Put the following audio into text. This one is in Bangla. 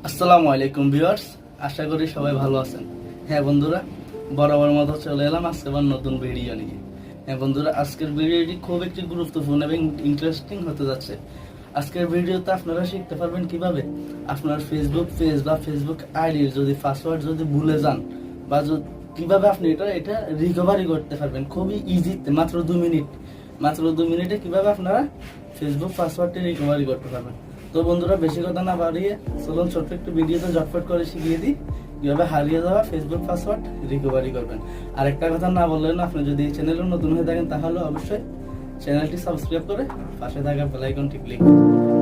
আসসালামু আলাইকুম ভিউয়ার্স, আশা করি সবাই ভালো আছেন। হ্যাঁ বন্ধুরা, বরাবর মতো চলে এলাম আজকে আবার নতুন ভিডিও নিয়ে। হ্যাঁ বন্ধুরা, আজকের ভিডিওটি খুব একটি গুরুত্বপূর্ণ এবং ইন্টারেস্টিং হতে যাচ্ছে। আজকের ভিডিওতে আপনারা শিখতে পারবেন কিভাবে আপনার ফেসবুক পেজ বা ফেসবুক আইডির যদি পাসওয়ার্ড যদি ভুলে যান বা কিভাবে আপনি এটা রিকভারি করতে পারবেন খুবই ইজিতে, মাত্র 2 মিনিটে কিভাবে আপনারা ফেসবুক পাসওয়ার্ডটি রিকভারি করতে পারবেন। তো বন্ধুরা, বেশি কথা না বাড়িয়ে চলুন ছোট্ট একটু ভিডিওতে ঝটফট করে শিখিয়ে দিই কিভাবে হারিয়ে যাওয়া ফেসবুক পাসওয়ার্ড রিকভারি করবেন। আরেকটা কথা না বললেন, আপনি যদি এই চ্যানেলে নতুন হয়ে থাকেন তাহলে অবশ্যই চ্যানেলটি সাবস্ক্রাইব করে পাশে থাকা বেল আইকনটি ক্লিক করুন।